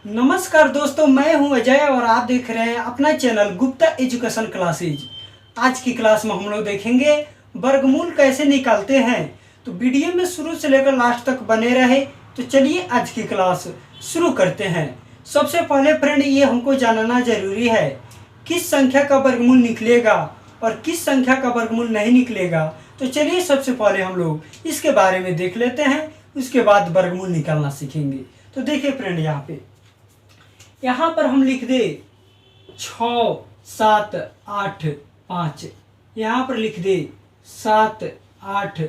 नमस्कार दोस्तों, मैं हूं अजय और आप देख रहे हैं अपना चैनल गुप्ता एजुकेशन क्लासेज। आज की क्लास में हम लोग देखेंगे वर्गमूल कैसे निकालते हैं। तो वीडियो में शुरू से लेकर लास्ट तक बने रहे। तो चलिए आज की क्लास शुरू करते हैं। सबसे पहले फ्रेंड, ये हमको जानना जरूरी है किस संख्या का वर्गमूल निकलेगा और किस संख्या का वर्गमूल नहीं निकलेगा। तो चलिए सबसे पहले हम लोग इसके बारे में देख लेते हैं, उसके बाद वर्गमूल निकालना सीखेंगे। तो देखिए फ्रेंड, यहाँ पर हम लिख दे 6 7 8 5, यहाँ पर लिख दे 7 8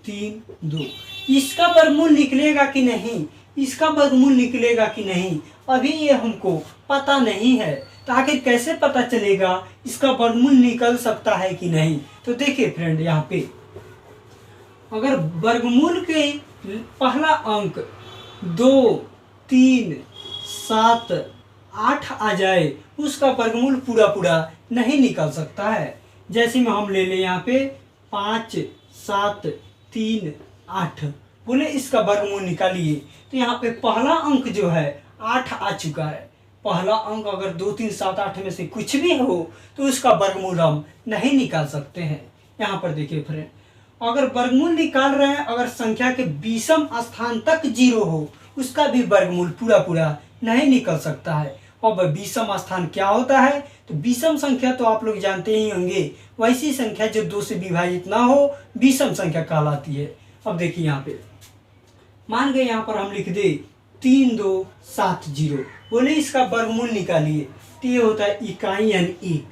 3 2। इसका वर्गमूल निकलेगा कि नहीं, इसका वर्गमूल निकलेगा कि नहीं, अभी ये हमको पता नहीं है। तो आखिर कैसे पता चलेगा इसका वर्गमूल निकल सकता है कि नहीं। तो देखिए फ्रेंड, यहाँ पे अगर वर्गमूल के पहला अंक 2 3 7 8 आ जाए, उसका वर्गमूल पूरा नहीं निकल सकता है। जैसे में हम ले लें यहाँ पे 5 7 3 8, बोले इसका वर्गमूल निकालिए। तो यहाँ पे पहला अंक जो है 8 आ चुका है। पहला अंक अगर 2 3 7 8 में से कुछ भी हो तो उसका वर्गमूल हम नहीं निकाल सकते हैं। यहाँ पर देखिए फ्रेंड, अगर वर्गमूल निकाल रहे हैं, अगर संख्या के विषम स्थान तक 0 हो, उसका भी वर्गमूल पूरा नहीं निकल सकता है। अब विषम स्थान क्या होता है, तो विषम संख्या तो आप लोग जानते ही होंगे, वैसी संख्या जो 2 से विभाजित ना हो विषम संख्या कहलाती है। अब देखिए यहाँ पे मान गए, यहाँ पर हम लिख दे 3 2 7 0, बोले इसका वर्गमूल निकालिए। तो ये होता है इकाई यानी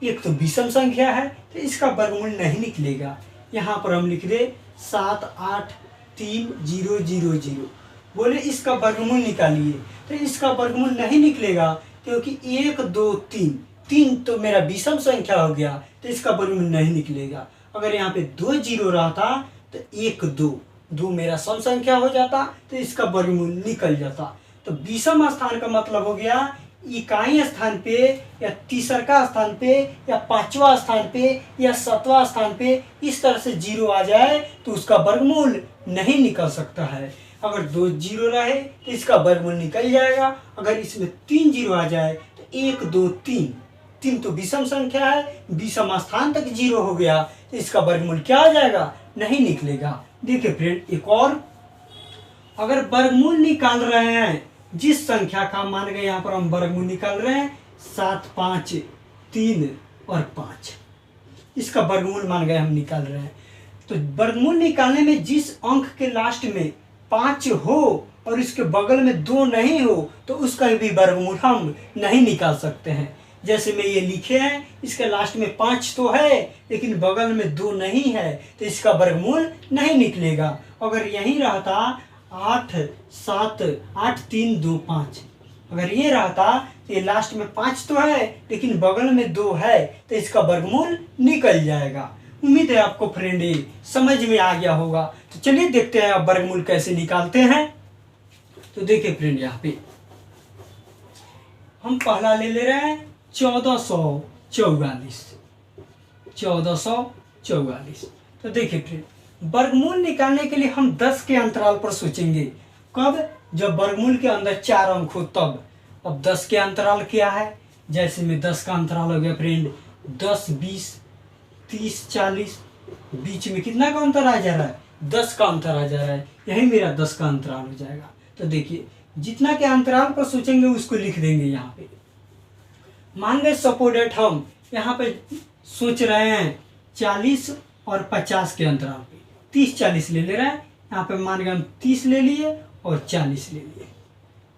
एक तो विषम संख्या है तो इसका वर्गमूल नहीं निकलेगा। यहाँ पर हम लिख दे 7 8 3 0 0 0, बोले इसका वर्गमूल निकालिए। तो इसका वर्गमूल नहीं निकलेगा क्योंकि 1 2 3 तो मेरा विषम संख्या हो गया, तो इसका वर्गमूल नहीं निकलेगा। अगर यहाँ पे 2 0 रहता तो 1 2 मेरा सम संख्या हो जाता, तो इसका वर्गमूल निकल जाता। तो विषम स्थान का मतलब हो गया इकाई स्थान पे या तीसरा स्थान पे या 5वां स्थान पे या 7वां स्थान पे इस तरह से 0 आ जाए तो उसका वर्गमूल नहीं निकल सकता है। अगर 2 0 रहे तो इसका वर्गमूल निकल जाएगा। अगर इसमें 3 0 आ जाए तो 1 2 3 तो विषम संख्या है, विषम स्थान तक 0 हो गया तो इसका वर्गमूल क्या आ जाएगा, नहीं निकलेगा। देखिए फ्रेंड, एक और, अगर वर्गमूल निकाल रहे हैं जिस संख्या का, मान गए यहाँ पर हम वर्गमूल निकाल रहे हैं 7 5 3 और 5, इसका वर्गमूल मान गए हम निकाल रहे हैं। तो वर्गमूल निकालने में जिस अंक के लास्ट में 5 हो और इसके बगल में 2 नहीं हो तो उसका भी वर्गमूल हम नहीं निकाल सकते हैं। जैसे में ये लिखे हैं, इसके लास्ट में 5 तो है लेकिन बगल में 2 नहीं है, तो इसका वर्गमूल नहीं निकलेगा। अगर यही रहता 8 7 8 3 2 5, अगर ये रहता तो ये लास्ट में 5 तो है लेकिन बगल में 2 है, तो इसका वर्गमूल निकल जाएगा। उम्मीद है आपको फ्रेंड ये समझ में आ गया होगा। तो चलिए देखते हैं अब वर्गमूल कैसे निकालते हैं। तो देखिए फ्रेंड, यहाँ पे हम पहला ले रहे हैं 1444। तो देखिए फ्रेंड, वर्गमूल निकालने के लिए हम 10 के अंतराल पर सोचेंगे। कब? जब वर्गमूल के अंदर 4 अंक हो तब। अब 10 के अंतराल क्या है, जैसे में 10 का अंतराल हो गया फ्रेंड 10 20 30 40, बीच में कितना का अंतर आ जा रहा है, 10 का अंतर आ जा रहा है। यही मेरा 10 का अंतराल हो जाएगा। तो देखिए, जितना के अंतराल पर सोचेंगे उसको लिख देंगे। यहाँ पे मान गए सपोर्टेड हम यहाँ पे सोच रहे हैं 40 और 50 के अंतराल पे 30 40 ले रहे हैं। यहाँ पे मान गए हम 30 ले लिए और 40 ले लिए।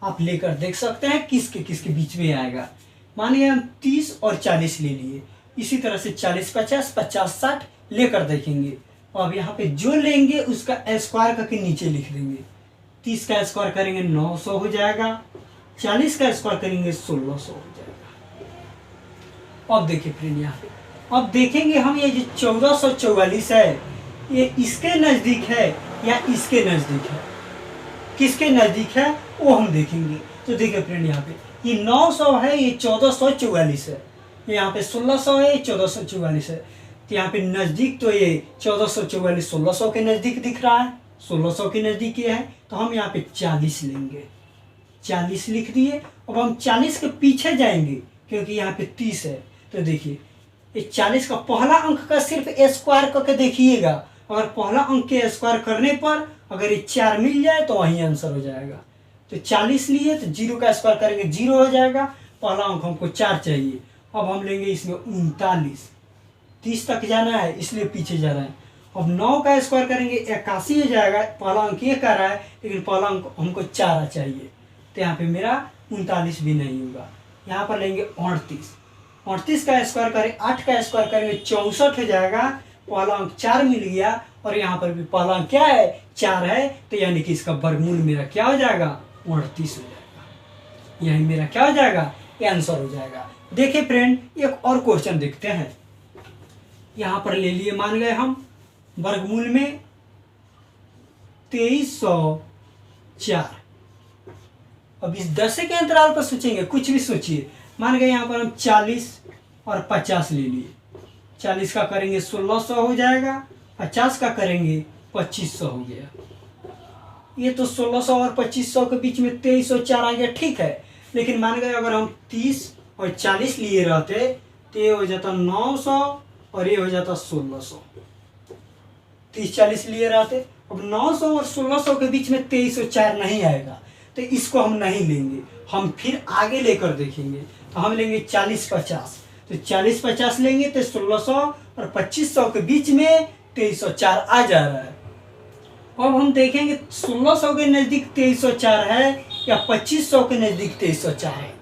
आप लेकर देख सकते हैं किसके बीच में आएगा। मान गए हम 30 और 40 ले लिए, इसी तरह से 40 50 50 60 लेकर देखेंगे। अब यहाँ पे जो लेंगे उसका स्क्वायर करके नीचे लिख देंगे। 30 का स्क्वायर करेंगे 900 हो जाएगा, 40 का स्क्वायर करेंगे 1600 हो जाएगा। अब देखिए फ्रेंड, यहाँ पे अब देखेंगे हम ये जो 1444 है ये इसके नज़दीक है या इसके नज़दीक है, किसके नज़दीक है वो हम देखेंगे। तो देखिए फ्रेंड, यहाँ पे ये 900 है, ये 1444 है, यहाँ पे 1600 है, 1444 है। तो यहाँ पे नज़दीक तो ये 1444 1600 के नज़दीक दिख रहा है, 1600 के नज़दीक ये है। तो हम यहाँ पे 40 लेंगे, 40 लिख दिए। अब हम 40 के पीछे जाएंगे क्योंकि यहाँ पे 30 है। तो देखिए ये 40 का पहला अंक का सिर्फ स्क्वायर करके देखिएगा। अगर पहला अंक के स्क्वायर करने पर अगर ये 4 मिल जाए तो वही आंसर हो जाएगा। तो 40 लिए तो 0 का स्क्वायर करेंगे 0 हो जाएगा। पहला अंक हमको 4 चाहिए। अब हम लेंगे इसमें 39, 30 तक जाना है इसलिए पीछे जा रहे हैं। अब 9 का स्क्वायर करेंगे 81 हो जाएगा। पहला अंक ये कर रहा है लेकिन पहला अंक हमको 4 चाहिए, तो यहाँ पे मेरा 39 भी नहीं होगा। यहाँ पर लेंगे 38, 38 का स्क्वायर करें 8 का स्क्वायर करेंगे 64 हो जाएगा। पहला अंक 4 मिल गया और यहाँ पर भी पहला अंक क्या है 4 है, तो यानी कि इसका वर्गमूल मेरा क्या हो जाएगा 38 हो जाएगा। यही मेरा क्या हो जाएगा ये आंसर हो जाएगा। देखिए फ्रेंड एक और क्वेश्चन देखते हैं। यहाँ पर ले लिए मान गए हम वर्गमूल में 2304। अब इस 10 के अंतराल पर सोचेंगे, कुछ भी सोचिए। मान गए यहाँ पर हम 40 और 50 ले लिए। 40 का करेंगे 1600 हो जाएगा, 50 का करेंगे 2500 हो गया। ये तो 1600 और 2500 के बीच में 2304 आ गया, ठीक है। लेकिन मान गए अगर हम 30 और 40 लिए रहते तो ये हो जाता 900 और ये हो जाता 1600। 30-40 लिए रहते। अब 900 और 1600 के बीच में 2304 नहीं आएगा, तो इसको हम नहीं लेंगे। हम फिर आगे लेकर देखेंगे। तो हम लेंगे 40-50। तो 40-50 लेंगे तो 1600 और 2500 के बीच में 2304 आ जा रहा है। अब हम देखेंगे 1600 के नज़दीक 2304 है या 2500 के नज़दीक 2304 है।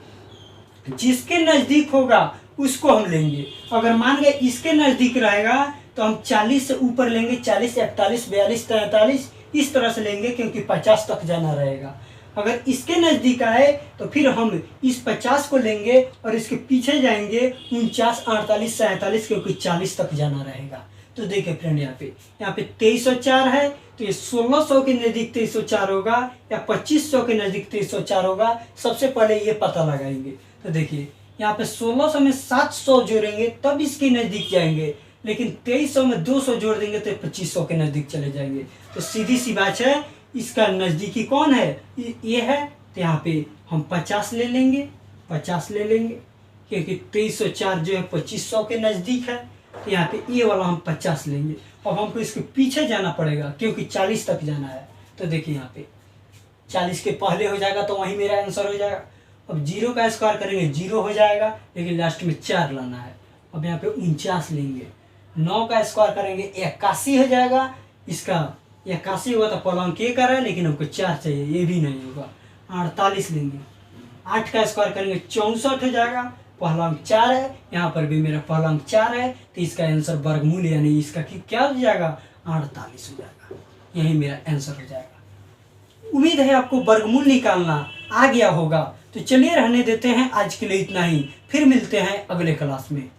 जिसके नज़दीक होगा उसको हम लेंगे। अगर मान गए इसके नज़दीक रहेगा तो हम 40 से ऊपर लेंगे, 40, 41, 42, 43 इस तरह से लेंगे क्योंकि 50 तक जाना रहेगा। अगर इसके नज़दीक आए तो फिर हम इस 50 को लेंगे और इसके पीछे जाएंगे 49, 48, 47 क्योंकि 40 तक जाना रहेगा। तो देखिए फ्रेंड यहाँ पे 2304 है, तो ये 1600 के नज़दीक 2304 होगा या 2500 के नज़दीक 2304 होगा। सबसे पहले ये पता लगाएंगे। तो देखिए यहाँ पे 1600 में 700 जोड़ेंगे तब इसके नज़दीक जाएंगे, लेकिन 2300 में 200 जोड़ देंगे तो 2500 के नज़दीक चले जाएंगे। तो सीधी सी बात है, इसका नज़दीकी कौन है ये है। तो यहाँ पे हम 50 ले लेंगे, 50 ले लेंगे क्योंकि 2304 जो है 2500 के नज़दीक है। तो यहाँ पे ये वाला हम 50 लेंगे। अब हमको इसके पीछे जाना पड़ेगा क्योंकि 40 तक जाना है। तो देखिए यहाँ पे 40 के पहले हो जाएगा तो वहीं मेरा आंसर हो जाएगा। अब 0 का स्क्वायर करेंगे 0 हो जाएगा, लेकिन लास्ट में 4 लाना है। अब यहाँ पे 49 लेंगे, 9 का स्क्वायर करेंगे 81 हो जाएगा। इसका 81 होगा तो पहला अंक कर रहा है लेकिन हमको 4 चाहिए, ये भी नहीं होगा। 48 लेंगे, 8 का स्क्वायर करेंगे 64 हो जाएगा। पहला अंक 4 है, यहाँ पर भी मेरा पहला अंक 4 है, तो इसका आंसर वर्गमूल यानी इसका क्या हो जाएगा 48 हो जाएगा। यही मेरा आंसर हो जाएगा। उम्मीद है आपको वर्गमूल निकालना आ गया होगा। तो चलिए रहने देते हैं, आज के लिए इतना ही। फिर मिलते हैं अगले क्लास में।